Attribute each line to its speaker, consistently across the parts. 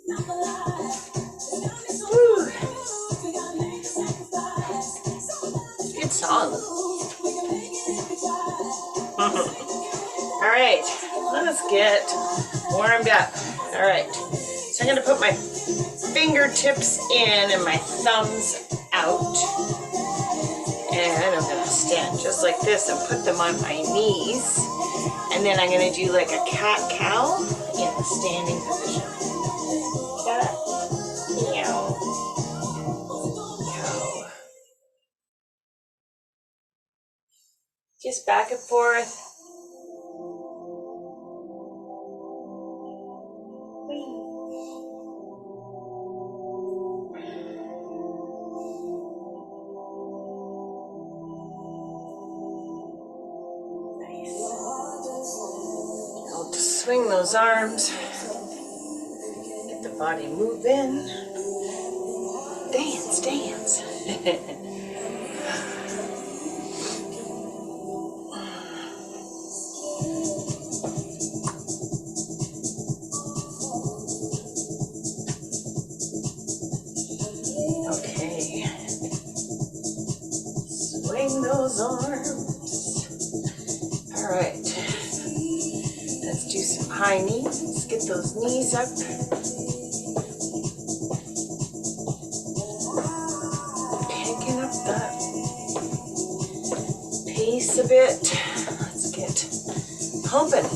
Speaker 1: Woo. Good song. All right, let's get warmed up. All right, so I'm gonna put my fingertips in and my thumbs out. And I'm gonna stand just like this and put them on my knees. And then I'm gonna do like a cat-cow in the standing position. Cat, meow, cow. Just back and forth. Swing those arms, get the body moving, dance, dance. Okay, swing those arms. All right. Do some high knees, get those knees up. Picking up that pace a bit. Let's get pumping.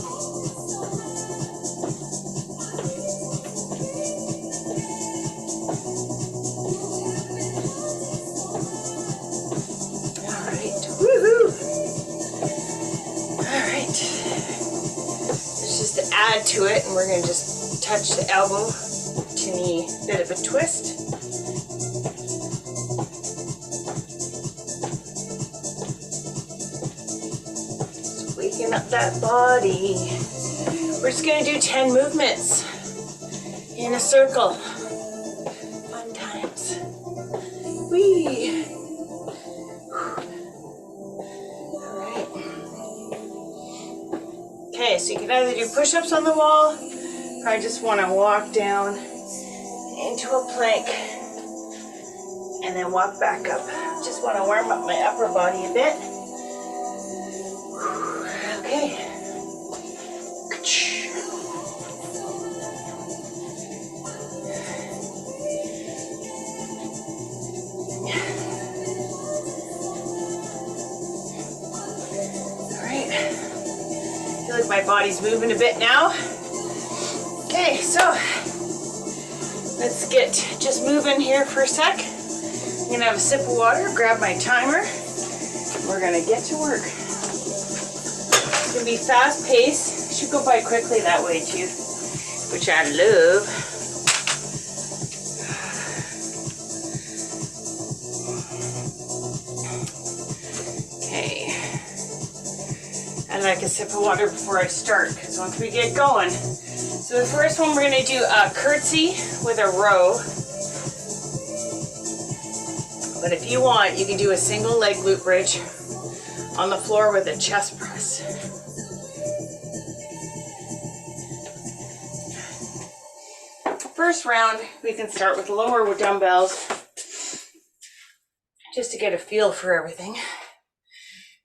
Speaker 1: All right, woohoo! All right. Just to add to it, and we're going to just touch the elbow to knee, bit of a twist. Just waking up that body. We're just going to do 10 movements in a circle. Fun times. Whee! Okay, so you can either do push-ups on the wall, or I just want to walk down into a plank and then walk back up. Just want to warm up my upper body a bit. Okay. Like my body's moving a bit now. Okay, so let's get just moving here for a sec. I'm gonna have a sip of water, grab my timer. We're gonna get to work. It's gonna be fast paced. It should go by quickly that way too, which I love. I like a sip of water before I start, because once we get going. So the first one, we're going to do a curtsy with a row. But if you want, you can do a single leg glute bridge on the floor with a chest press. First round, we can start with lower dumbbells, just to get a feel for everything.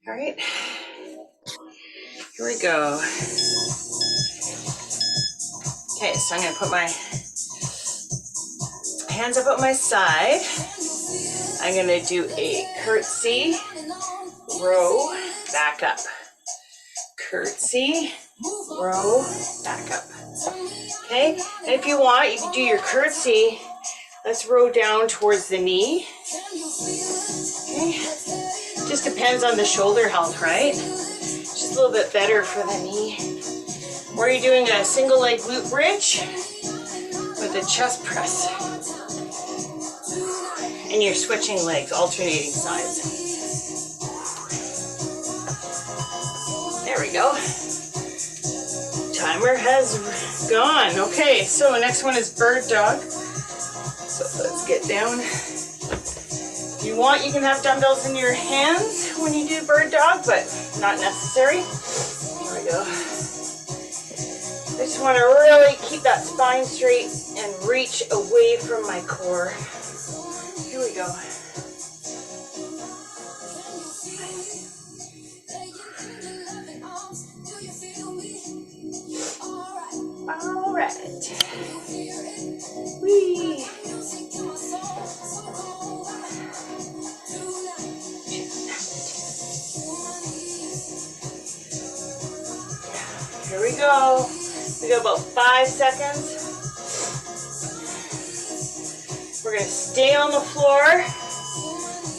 Speaker 1: All right. Here we go. Okay, so I'm going to put my hands up at my side. I'm going to do a curtsy, row, back up. Curtsy, row, back up. Okay, and if you want, you can do your curtsy. Let's row down towards the knee. Okay, just depends on the shoulder health, right? Just a little bit better for the knee. Or you're doing a single leg glute bridge with a chest press. And you're switching legs, alternating sides. There we go. Timer has gone. Okay, so next one is bird dog. So let's get down. If you want, you can have dumbbells in your hands when you do bird dog, but not necessary. Here we go. just want to really keep that spine straight and reach away from my core. Here we go. All right. Whee. Here we go. We got about 5 seconds. We're going to stay on the floor,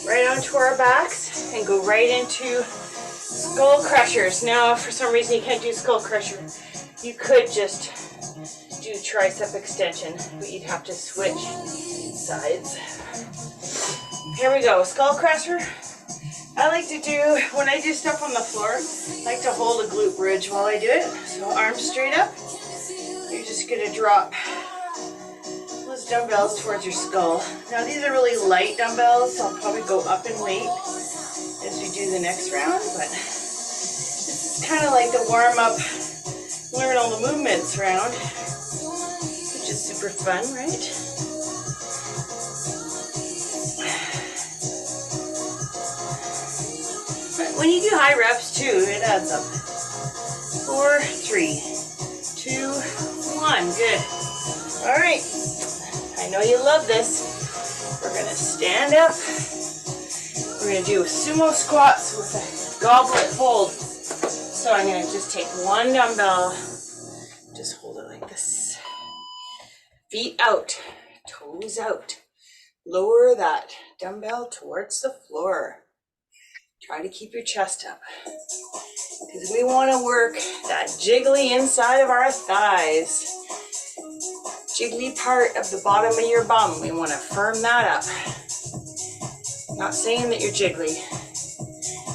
Speaker 1: right onto our backs, and go right into skull crushers. Now, if for some reason you can't do skull crusher, you could just do tricep extension, but you'd have to switch sides. Here we go, skull crusher. I like to do, when I do stuff on the floor, I like to hold a glute bridge while I do it. So arms straight up. You're just gonna drop those dumbbells towards your skull. Now these are really light dumbbells, so I'll probably go up in weight as we do the next round, but this is kind of like the warm up, learn all the movements round, which is super fun, right? When you do high reps too, it adds up. 4, 3, 2, 1. Good. All right. I know you love this. We're going to stand up. We're going to do sumo squats with a goblet hold. So I'm going to just take one dumbbell. Just hold it like this. Feet out. Toes out. Lower that dumbbell towards the floor. Try to keep your chest up, because we want to work that jiggly inside of our thighs. Jiggly part of the bottom of your bum. We want to firm that up. Not saying that you're jiggly,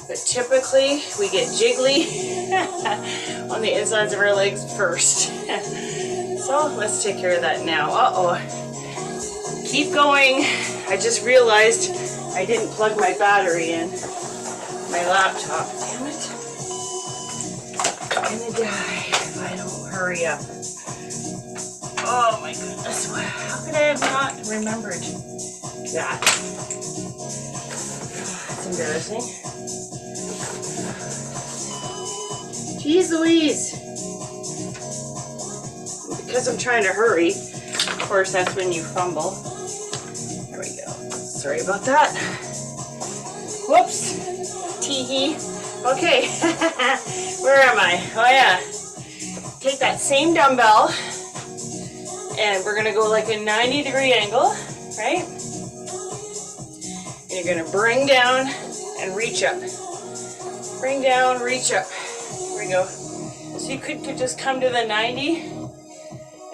Speaker 1: but typically we get jiggly on the insides of our legs first. So let's take care of that now. Uh-oh. Keep going. I just realized I didn't plug my battery in. My laptop. Damn it. I'm gonna die if I don't hurry up. Oh my goodness. How could I have not remembered that? That's embarrassing. Jeez Louise. Because I'm trying to hurry, of course, that's when you fumble. There we go. Sorry about that. Whoops. Tee-hee. Okay, where am I? Oh yeah. Take that same dumbbell and we're gonna go like a 90-degree angle, right? And you're gonna bring down and reach up. Bring down, reach up. Here we go. So you could just come to the 90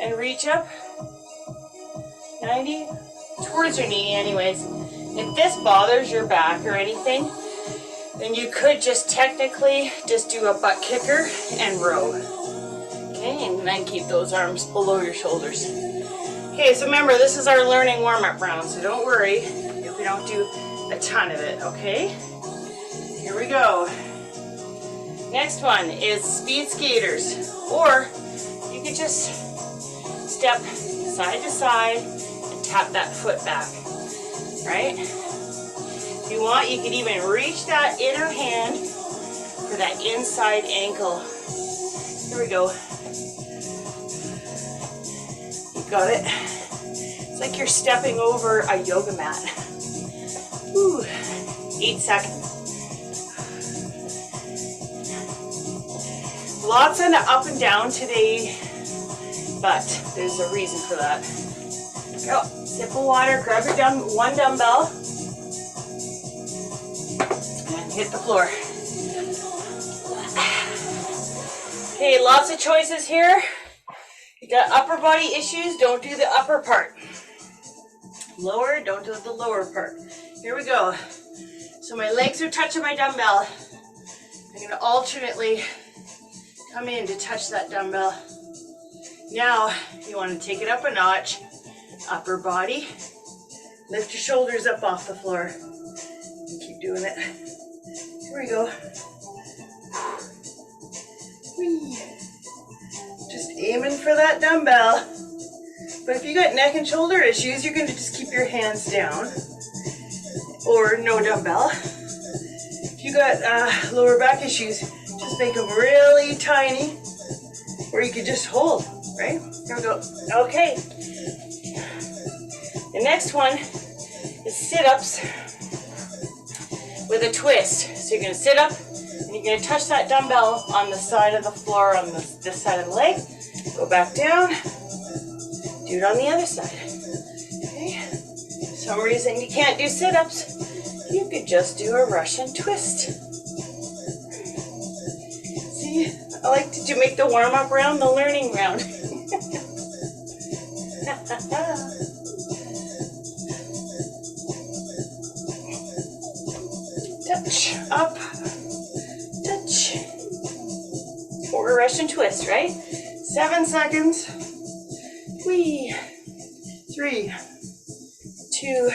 Speaker 1: and reach up. 90 towards your knee anyways. If this bothers your back or anything, then you could just technically just do a butt kicker and row. Okay, and then keep those arms below your shoulders. Okay, so remember, this is our learning warm-up round, so don't worry if we don't do a ton of it, okay? Here we go. Next one is speed skaters, or you could just step side to side and tap that foot back, right? If you want, you can even reach that inner hand for that inside ankle. Here we go. You got it. It's like you're stepping over a yoga mat. Whew. 8 seconds. Lots of up and down today, but there's a reason for that. Go. Sip of water, grab your one dumbbell, and hit the floor. Okay, lots of choices here. You got upper body issues, don't do the upper part. Lower, don't do the lower part. Here we go. So my legs are touching my dumbbell. I'm going to alternately come in to touch that dumbbell. Now, you want to take it up a notch. Upper body. Lift your shoulders up off the floor. And keep doing it. Here we go. Whee. Just aiming for that dumbbell. But if you got neck and shoulder issues, you're going to just keep your hands down or no dumbbell. If you got lower back issues, just make them really tiny, or you could just hold, right? Here we go. Okay. The next one is sit-ups with a twist. So you're going to sit up and you're going to touch that dumbbell on the side of the floor on this side of the leg. Go back down. Do it on the other side. Okay. For some reason you can't do sit-ups, you could just do a Russian twist. See, I like to make the warm-up round the learning round. Touch, up, touch. Or a Russian twist, right? 7 seconds. 3, 2,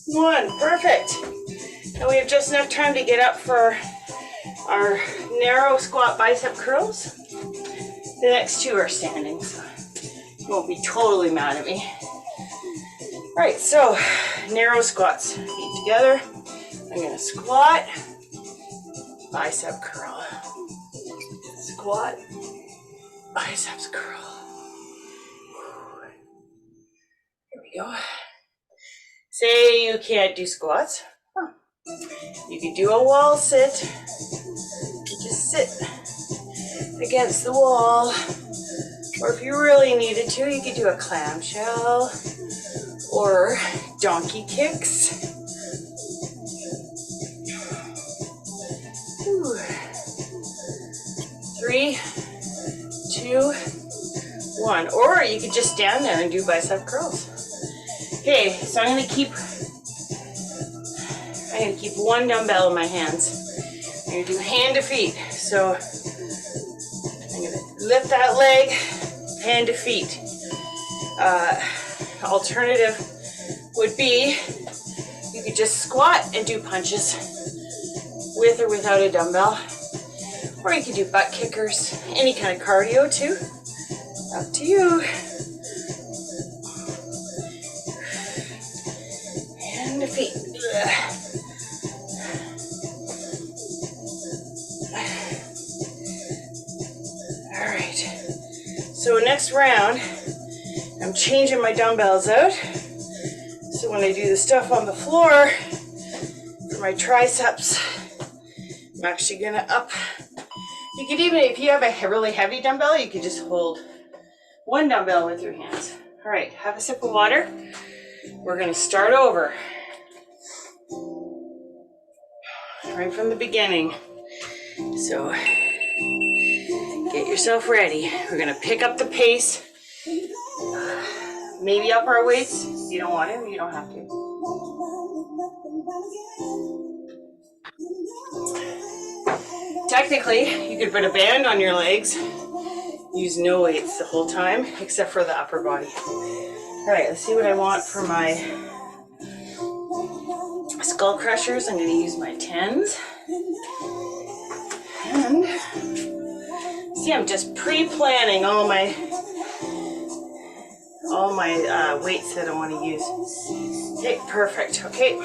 Speaker 1: 1. Perfect. Now we have just enough time to get up for our narrow squat bicep curls. The next two are standing, so you won't be totally mad at me. All right, so narrow squats. Feet together. I'm going to squat, bicep curl. Squat, biceps curl. Here we go. Say you can't do squats. You could do a wall sit. You just sit against the wall. Or if you really needed to, you could do a clamshell or donkey kicks. 3, 2, 1. Or you could just stand there and do bicep curls. Okay, so I'm gonna keep one dumbbell in my hands. I'm gonna do hand to feet. So I'm gonna lift that leg, hand to feet. Alternative would be you could just squat and do punches with or without a dumbbell. Or you could do butt kickers, any kind of cardio too. Up to you. And the feet. All right. So next round, I'm changing my dumbbells out. So when I do the stuff on the floor for my triceps, I'm actually gonna up. You could even, if you have a really heavy dumbbell, you could just hold one dumbbell with your hands. All right, have a sip of water. We're gonna start over. Right from the beginning. So get yourself ready. We're gonna pick up the pace. Maybe up our weights. If you don't want to, you don't have to. Technically, you could put a band on your legs, use no weights the whole time, except for the upper body. All right, let's see what I want for my skull crushers. I'm going to use my 10s. And see, I'm just pre-planning all my weights that I want to use. Okay, perfect. Okay.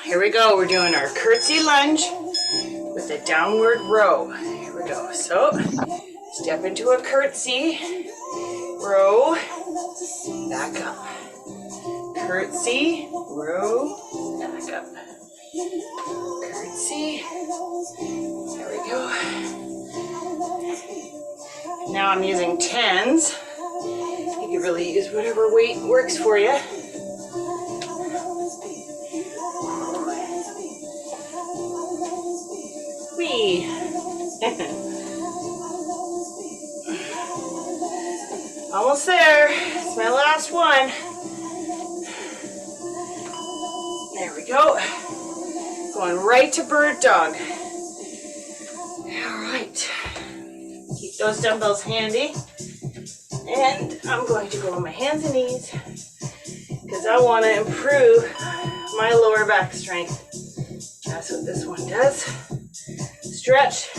Speaker 1: Here we go. We're doing our curtsy lunge with a downward row. Here we go. So, step into a curtsy, row, back up. Curtsy, row, back up. Curtsy. There we go. Now I'm using 10s. You can really use whatever weight works for you. Whee! Almost there. It's my last one. There we go. Going right to bird dog. All right. Keep those dumbbells handy. And I'm going to go on my hands and knees because I want to improve my lower back strength. That's what this one does. Stretch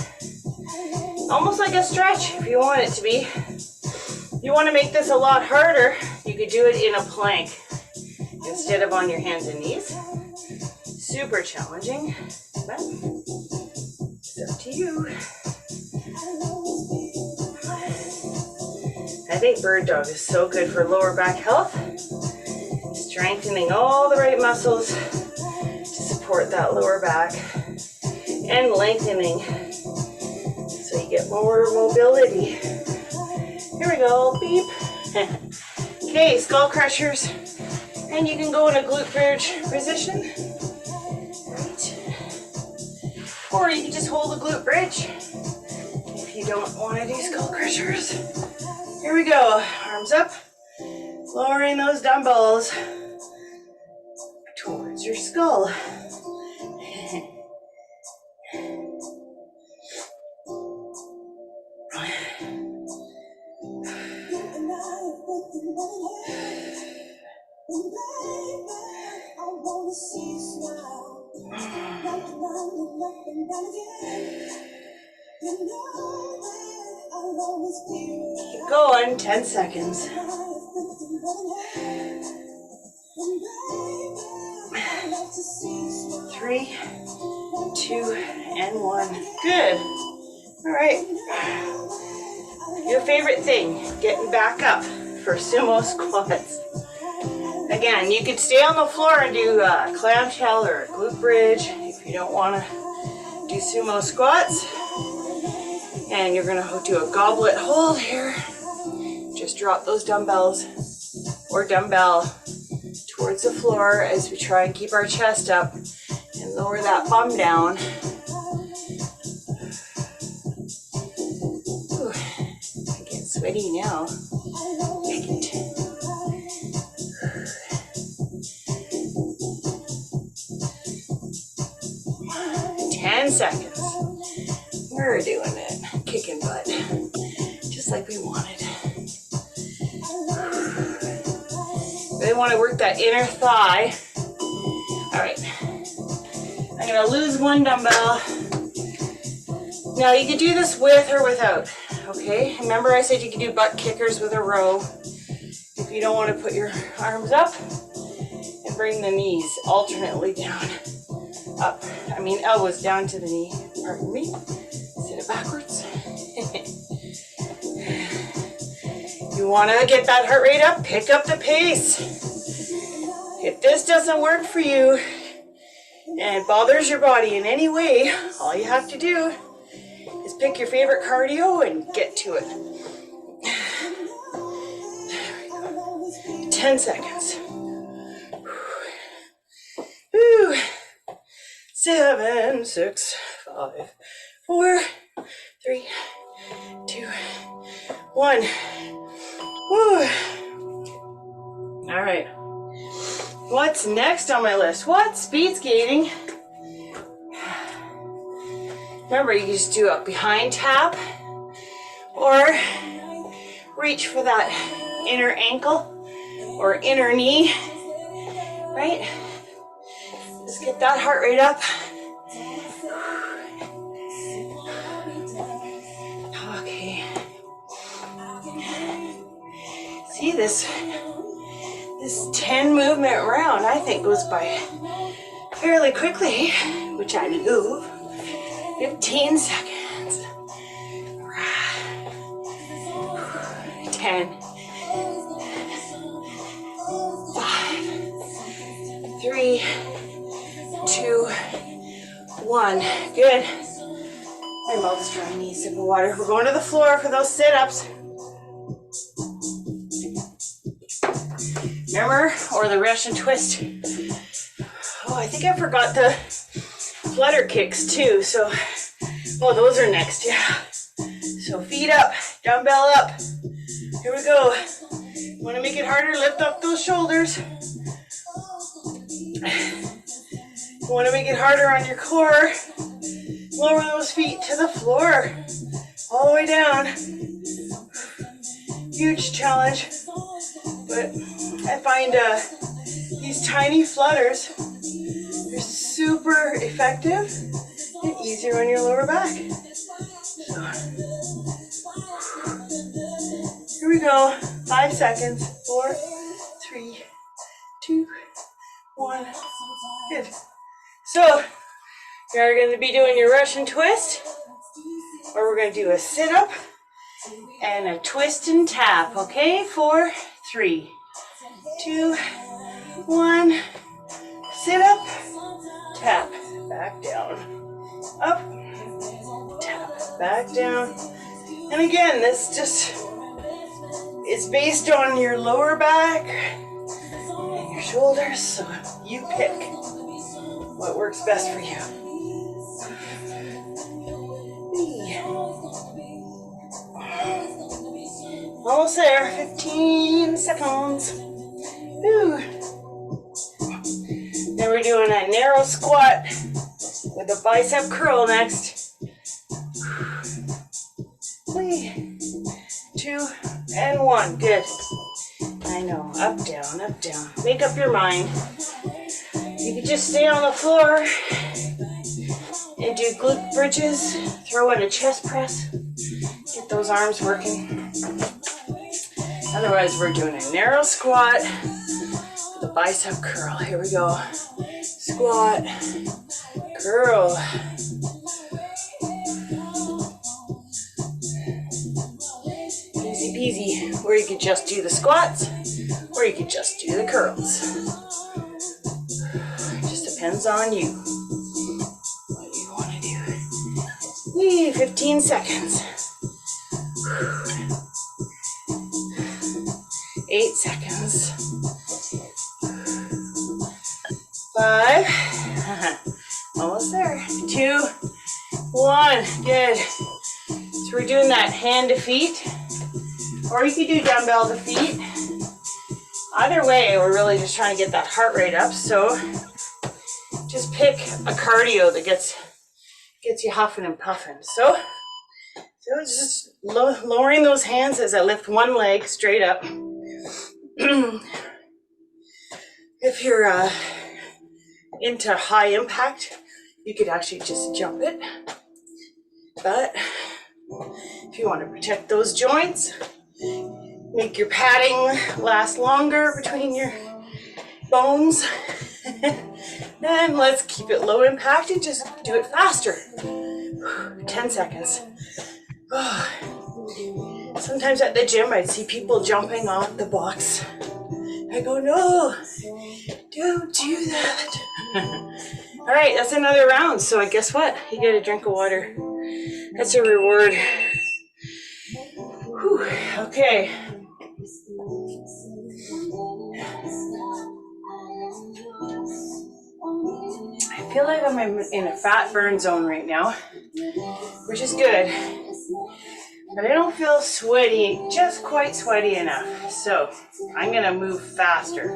Speaker 1: Almost like a stretch if you want it to be. If you want to make this a lot harder, you could do it in a plank instead of on your hands and knees. Super challenging, but it's up to you. I think bird dog is so good for lower back health, strengthening all the right muscles to support that lower back and lengthening so you get more mobility. Here we go, beep. Okay, skull crushers, and you can go in a glute bridge position, right? Or you can just hold the glute bridge if you don't want to do skull crushers. Here we go, arms up, lowering those dumbbells towards your skull. Keep going, 10 seconds. 3, 2, and 1. Good. All right. Your favorite thing, getting back up for sumo squats. Again, you could stay on the floor and do a clamshell or a glute bridge if you don't want to do sumo squats. And you're going to do a goblet hold here. Just drop those dumbbells or dumbbell towards the floor as we try and keep our chest up and lower that bum down. Ooh, I get sweaty now. Take it. 10 seconds. We're doing it. Kicking butt. Just like we wanted. Really want to work that inner thigh. All right. I'm going to lose one dumbbell. Now you could do this with or without. Okay. Remember I said you could do butt kickers with a row. If you don't want to put your arms up and bring the knees alternately down. Up. I mean elbows down to the knee. Pardon me. Sit it backwards. You want to get that heart rate up? Pick up the pace. If this doesn't work for you and it bothers your body in any way, all you have to do is pick your favorite cardio and get to it. There we go. 10 seconds. Whew. 7, 6, 5, 4, 3, 2, 1. Woo. All right. What's next on my list? What? Speed skating. Remember, you can just do a behind tap or reach for that inner ankle or inner knee, right? Just get that heart rate up. Okay. See this 10 movement round, I think, goes by fairly quickly, which I move. 15 seconds. 10. 5, 3, 2, 1. Good. My mouth's dry. I need a sip of water. We're going to the floor for those sit-ups. Remember? Or the Russian twist. Oh, I think I forgot the flutter kicks too. So, oh, those are next. Yeah. So feet up, dumbbell up. Here we go. Want to make it harder? Lift up those shoulders. Want to make it harder on your core? Lower those feet to the floor. All the way down. Huge challenge. But I find these tiny flutters are super effective and easier on your lower back. So we go. 5 seconds. 4, 3, 2, 1. Good. So you're going to be doing your Russian twist, or we're going to do a sit-up and a twist and tap. Okay, 4, 3, 2, 1. Sit up, tap, back down, up, tap, back down. And again, this just is based on your lower back and your shoulders, so you pick what works best for you. Almost there, 15 seconds. Whew. Then we're doing a narrow squat with a bicep curl next. 3, 2, and 1. Good. I know. Up, down, up, down. Make up your mind. You could just stay on the floor and do glute bridges. Throw in a chest press. Get those arms working. Otherwise, we're doing a narrow squat with a bicep curl. Here we go. Squat, curl. Easy peasy. Or you could just do the squats, or you could just do the curls. It just depends on you, what you want to do. 15 seconds. 8 seconds. 5. Almost there. 2, 1. Good. So we're doing that hand to feet, or you could do dumbbell to feet. Either way, we're really just trying to get that heart rate up. So just pick a cardio that gets you huffing and puffing. So it's just lowering those hands as I lift one leg straight up. If you're into high impact, you could actually just jump it. But if you want to protect those joints, make your padding last longer between your bones, then let's keep it low impact and just do it faster. 10 seconds. Sometimes at the gym, I'd see people jumping off the box. I go, no, don't do that. All right, that's another round. So guess what? You get a drink of water. That's a reward. Whew, okay. I feel like I'm in a fat burn zone right now, which is good. But I don't feel sweaty, just quite sweaty enough. So I'm gonna move faster.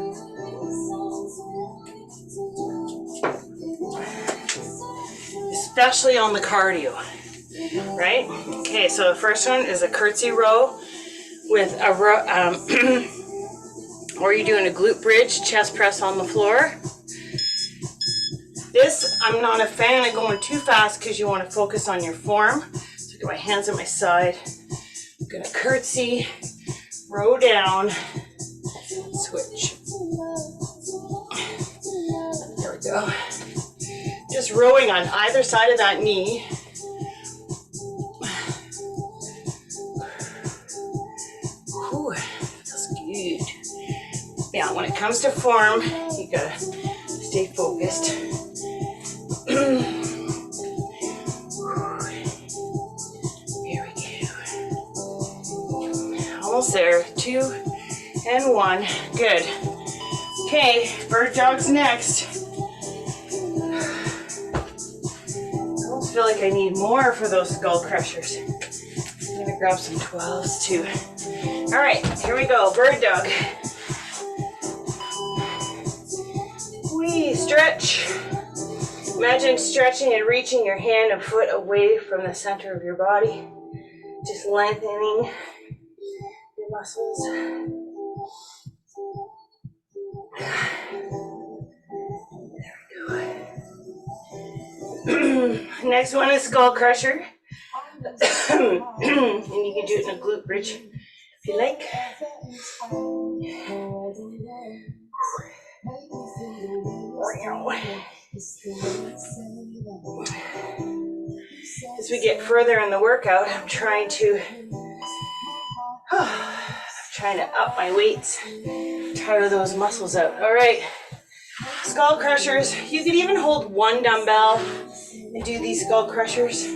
Speaker 1: Especially on the cardio, right? Okay, so the first one is a curtsy row with a or you're doing a glute bridge, chest press on the floor. This, I'm not a fan of going too fast because you want to focus on your form. So I get my hands at my side. I'm gonna curtsy, row down, switch. There we go. Just rowing on either side of that knee. Ooh, feels good. Yeah, when it comes to form, you gotta stay focused. Here we go. Almost there. 2 and 1. Good. Okay, bird dog's next. I feel like I need more for those skull crushers. I'm gonna grab some 12s too. All right, here we go, bird dog. We stretch. Imagine stretching and reaching your hand and foot away from the center of your body. Just lengthening your muscles. Next one is skull crusher. And you can do it in a glute bridge if you like. As we get further in the workout, I'm trying to up my weights, tire those muscles out. All right, skull crushers. You could even hold one dumbbell and do these skull crushers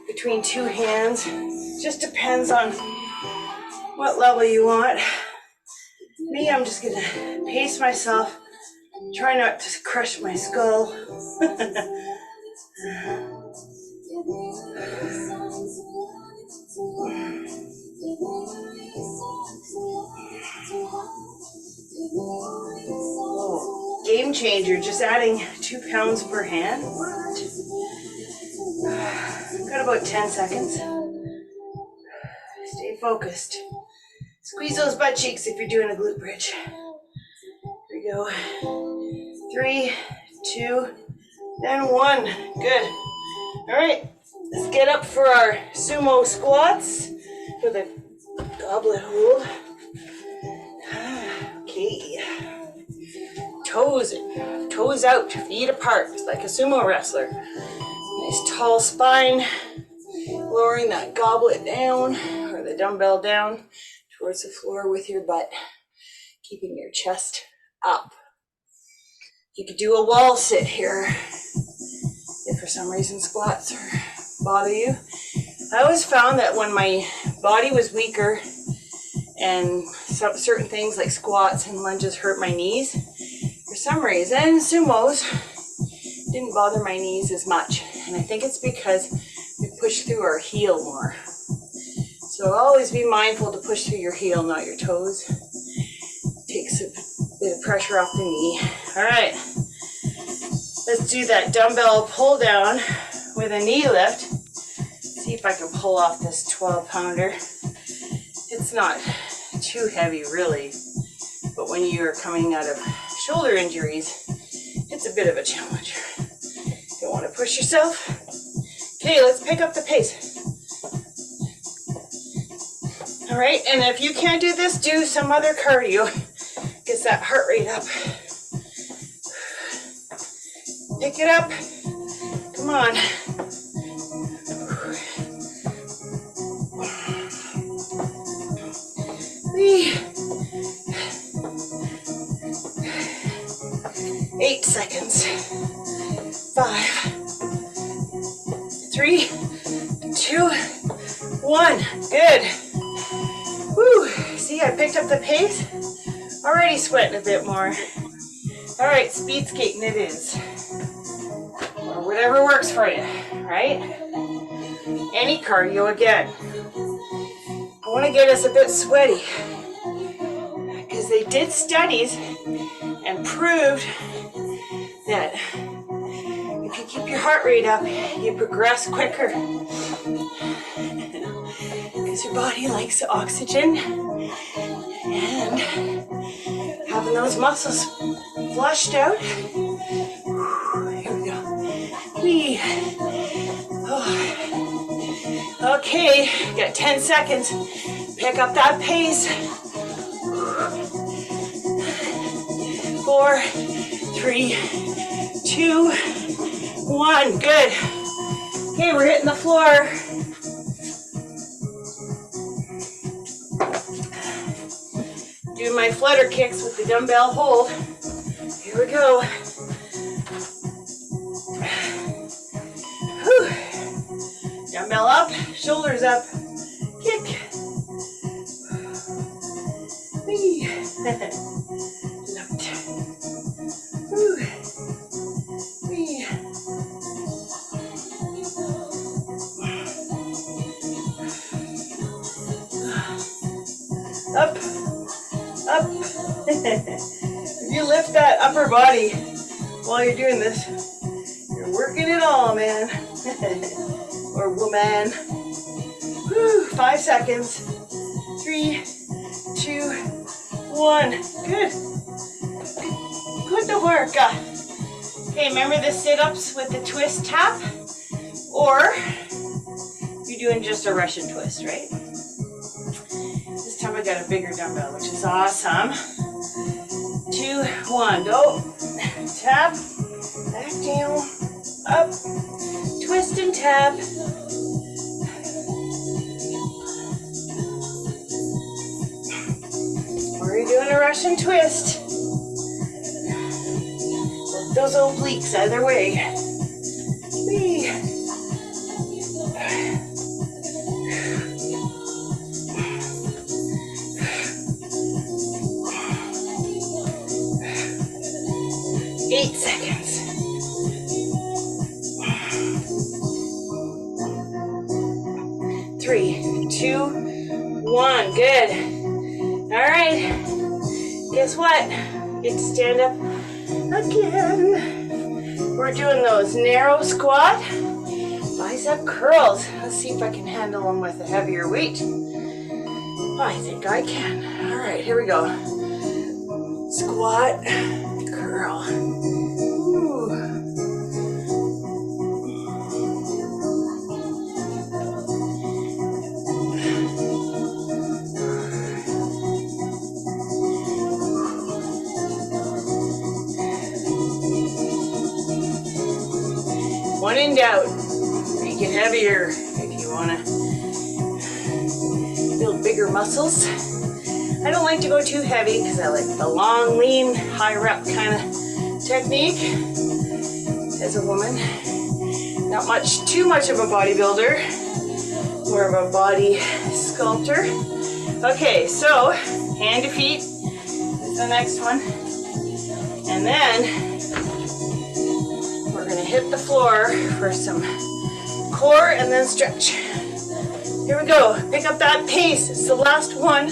Speaker 1: between two hands. Just depends on what level you want. Me, I'm just gonna pace myself, try not to crush my skull. Oh, game changer, just adding 2 pounds per hand. What? Got about 10 seconds. Stay focused. Squeeze those butt cheeks if you're doing a glute bridge. Here we go. 3, 2, and 1. Good. All right, let's get up for our sumo squats with a goblet hold. Okay. Toes out, feet apart, like a sumo wrestler. Nice tall spine, lowering that goblet down or the dumbbell down towards the floor with your butt, keeping your chest up. You could do a wall sit here if for some reason squats bother you. I always found that when my body was weaker and certain things like squats and lunges hurt my knees, for some reason sumos didn't bother my knees as much. And I think it's because we push through our heel more. So always be mindful to push through your heel, not your toes. Takes a bit of pressure off the knee. All right, let's do that dumbbell pull down with a knee lift. See if I can pull off this 12-pounder. It's not too heavy really, but when you're coming out of shoulder injuries, it's a bit of a challenge. Don't want to push yourself. Okay, let's pick up the pace. All right, and if you can't do this, do some other cardio. Gets that heart rate up. Pick it up. Come on. 3, 8 seconds. 5, 3, 2, 1. Good. Woo. See, I picked up the pace. Already sweating a bit more. All right, speed skating it is. Or whatever works for you, right? Any cardio again. I want to get us a bit sweaty because they did studies and proved that if you keep your heart rate up, you progress quicker because your body likes oxygen and having those muscles flushed out. Here we go. Okay, got 10 seconds. Pick up that pace. 4, 3, 2, 1. Good. Okay, we're hitting the floor. Do my flutter kicks with the dumbbell hold. Here we go. Whew. Dumbbell up, shoulders up, kick. Left. Up, up. If you lift that upper body while you're doing this, you're working it all, man. Or woman. Whew, 5 seconds. 3, 2, 1. Good. Good work. Okay, remember the sit-ups with the twist tap? Or you're doing just a Russian twist, right? This time I got bigger dumbbell, which is awesome. 2, 1, go. Tap, back down, up, twist and tap. Or you're doing a Russian twist. Work those obliques either way. Whee. 8 seconds. 3, 2, 1. Good. All right. Guess what? Get to stand up again. We're doing those narrow squat bicep curls. Let's see if I can handle them with a heavier weight. I think I can. All right, here we go. Squat, curl. Ooh. When in doubt, make it heavier if you want to build bigger muscles. I don't like to go too heavy because I like the long, lean, high rep kind of technique as a woman. Not too much of a bodybuilder, more of a body sculptor. Okay, so hand to feet is the next one. And then we're going to hit the floor for some core and then stretch. Here we go. Pick up that pace. It's the last one.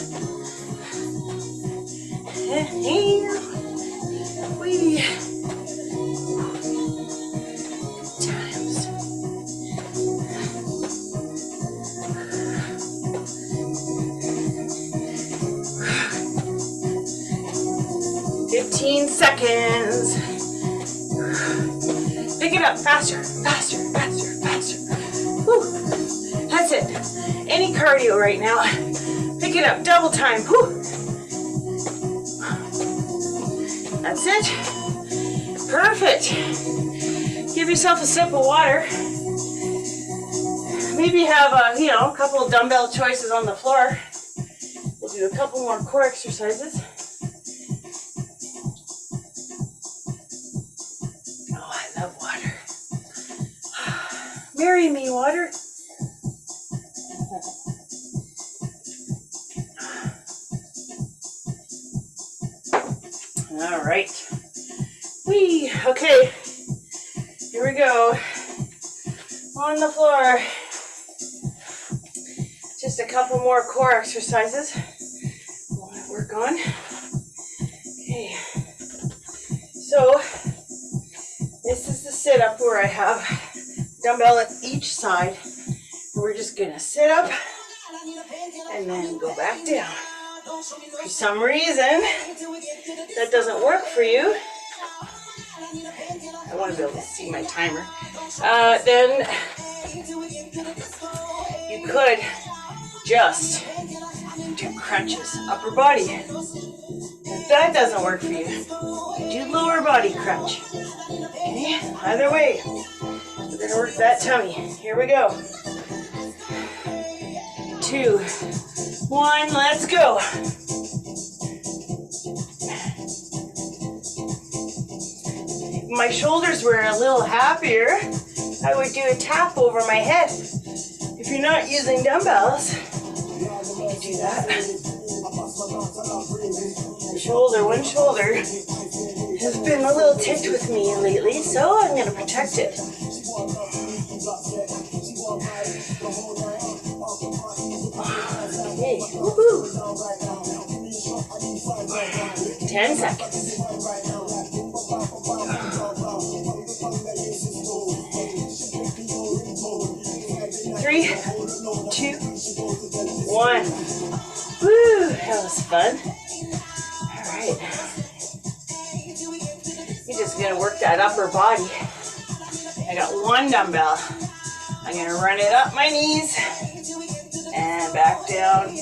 Speaker 1: Wee. Times. "15 seconds. Pick it up faster, faster, faster, faster. Whew. That's it. Any cardio right now. Pick it up, double time. Whew. That's it. Perfect. Give yourself a sip of water. Maybe have a couple of dumbbell choices on the floor. We'll do a couple more core exercises. Oh, I love water. Marry me, water. All right. Whee. Okay. Here we go. On the floor. Just a couple more core exercises I want to work on. Okay. So this is the sit-up where I have dumbbell at each side. We're just gonna sit up and then go back down. For some reason that doesn't work for you, I want to be able to see my timer, then you could just do crunches, upper body. If that doesn't work for you, do lower body crunch. Okay, either way, we're gonna work that tummy. Here we go. 2, 1, let's go. If my shoulders were a little happier, I would do a tap over my head. If you're not using dumbbells, you can do that. One shoulder has been a little ticked with me lately, so I'm going to protect it. Okay, woohoo! 10 seconds. 3, 2, 1. Woo! That was fun. All right. You're just gonna work that upper body. I got one dumbbell. I'm gonna run it up my knees and back down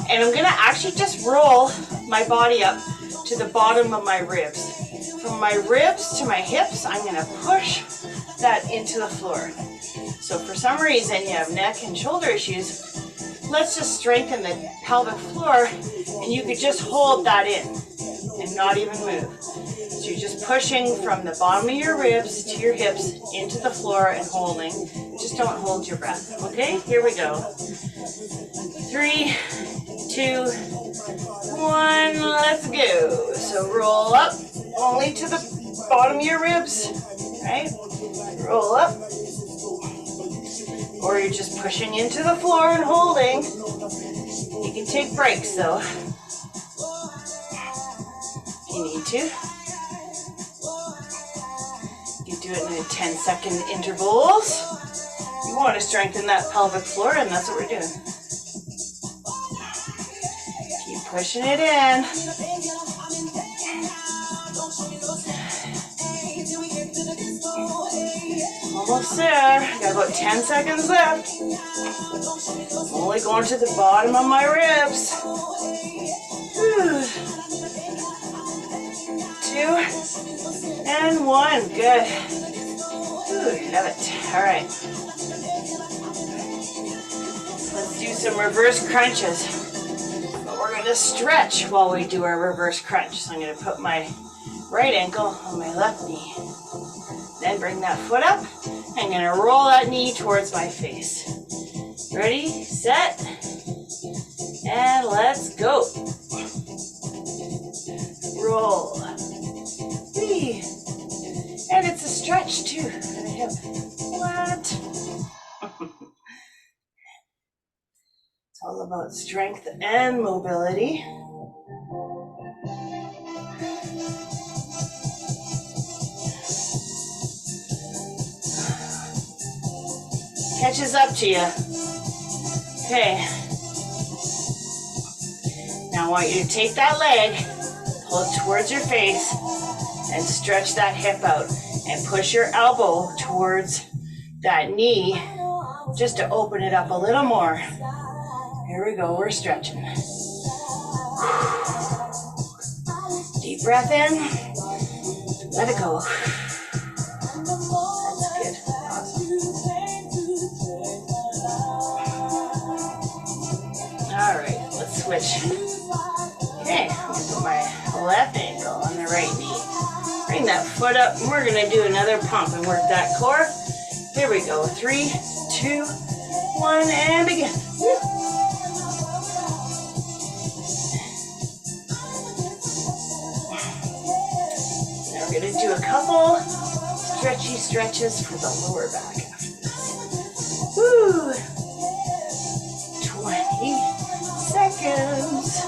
Speaker 1: And I'm gonna actually just roll my body up to the bottom of my ribs. From my ribs to my hips, I'm gonna push that into the floor. So for some reason you have neck and shoulder issues, let's just strengthen the pelvic floor, and you could just hold that in and not even move. So you're just pushing from the bottom of your ribs to your hips into the floor and holding. Just don't hold your breath, okay? Here we go. 3, 2, 1, let's go. So roll up, only to the bottom of your ribs, right? Roll up. Or you're just pushing into the floor and holding. You can take breaks though, if you need to. You do it in 10-second intervals. You want to strengthen that pelvic floor, and that's what we're doing. Keep pushing it in. Almost there. Got about 10 seconds left. I'm only going to the bottom of my ribs. 2 and 1. Good. Ooh, love it. All right. Let's do some reverse crunches. But we're going to stretch while we do our reverse crunch. So I'm going to put my right ankle on my left knee. Then bring that foot up. I'm going to roll that knee towards my face. Ready, set, and let's go. Roll. 3. And it's a stretch too for the hip. What? It's all about strength and mobility. Catches up to you. Okay. Now I want you to take that leg, pull it towards your face, and stretch that hip out. And push your elbow towards that knee just to open it up a little more. Here we go, we're stretching. Deep breath in. Let it go. That's good. All right, let's switch. Okay, I'm gonna put my left ankle on the right knee. Bring that foot up, and we're gonna do another pump and work that core. Here we go, 3, 2, 1, and begin. Now we're gonna do a couple stretchy stretches for the lower back after this. Woo! 20 seconds.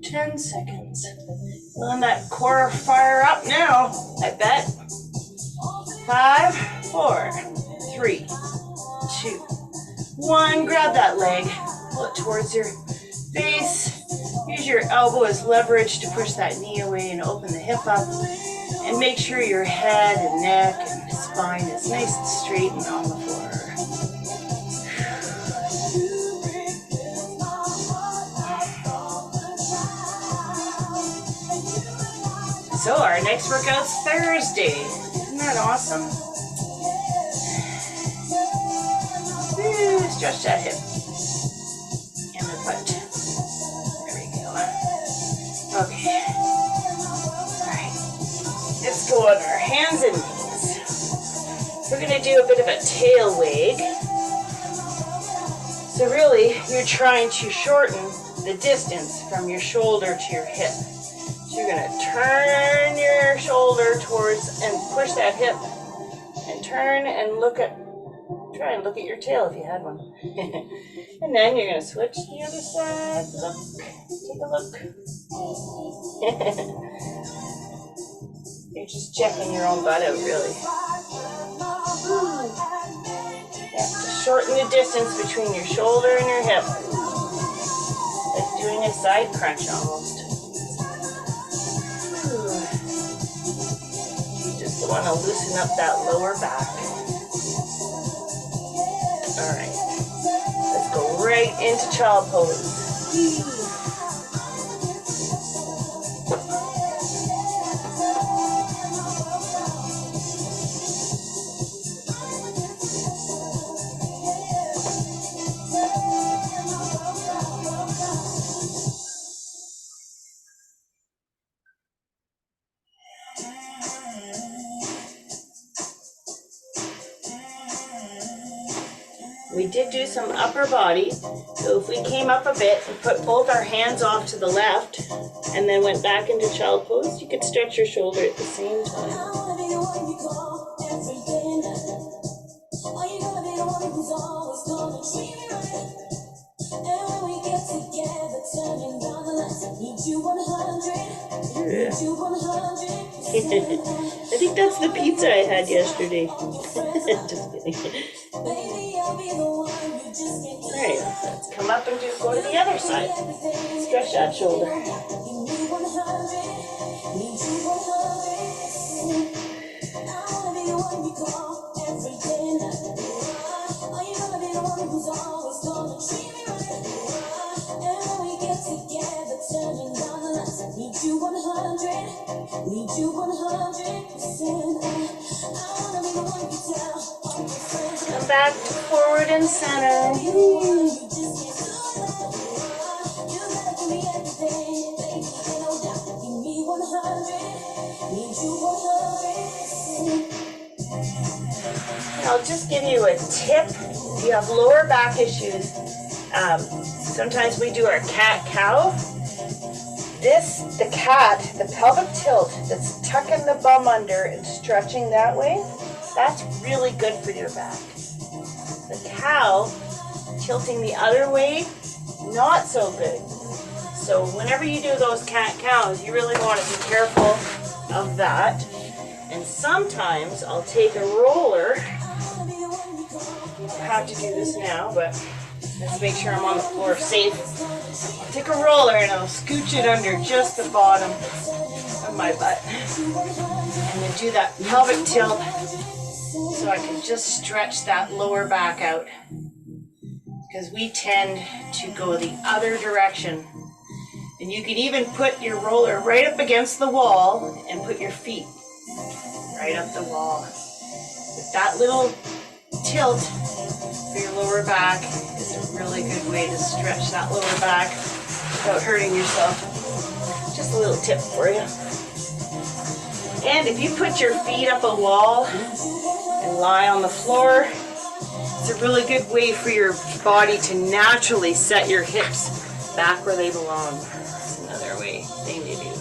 Speaker 1: 10 seconds. Feeling that core fire up now, I bet. 5, 4, 3, 2, 1. Grab that leg, pull it towards your face. Use your elbow as leverage to push that knee away and open the hip up. And make sure your head and neck and spine is nice and straight and on the floor. So our next workout's Thursday. Isn't that awesome? Ooh, stretch that hip. And the butt. There we go. Okay. Alright. Let's go on our hands and knees. We're going to do a bit of a tail wag. So really, you're trying to shorten the distance from your shoulder to your hip. So you're going to turn your shoulder towards and push that hip and turn and try and look at your tail if you had one. And then you're going to switch to the other side. Look, take a look. You're just checking your own butt out, really. Yeah, just shorten the distance between your shoulder and your hip. Like doing a side crunch almost. Just want to loosen up that lower back. All right, let's go right into child pose. We did do some upper body, so if we came up a bit and put both our hands off to the left and then went back into child pose, you could stretch your shoulder at the same time. I think that's the pizza I had yesterday. Just kidding. Alright, let's come up and go to the other side. Stretch that shoulder. Come back to forward and center. I'll just give you a tip. If you have lower back issues, sometimes we do our cat-cow. The cat, the pelvic tilt that's tucking the bum under and stretching that way, that's really good for your back. The cow, tilting the other way, not so good. So whenever you do those cat-cows, you really want to be careful of that. And sometimes I'll take a roller. You don't have to do this now, but let's make sure I'm on the floor safe. I'll take a roller and I'll scooch it under just the bottom of my butt. And then do that pelvic tilt so I can just stretch that lower back out. Because we tend to go the other direction. And you can even put your roller right up against the wall and put your feet right up the wall. With that little tilt for your lower back is a really good way to stretch that lower back without hurting yourself. Just a little tip for you. And if you put your feet up a wall and lie on the floor, it's a really good way for your body to naturally set your hips back where they belong. That's another way thing to do.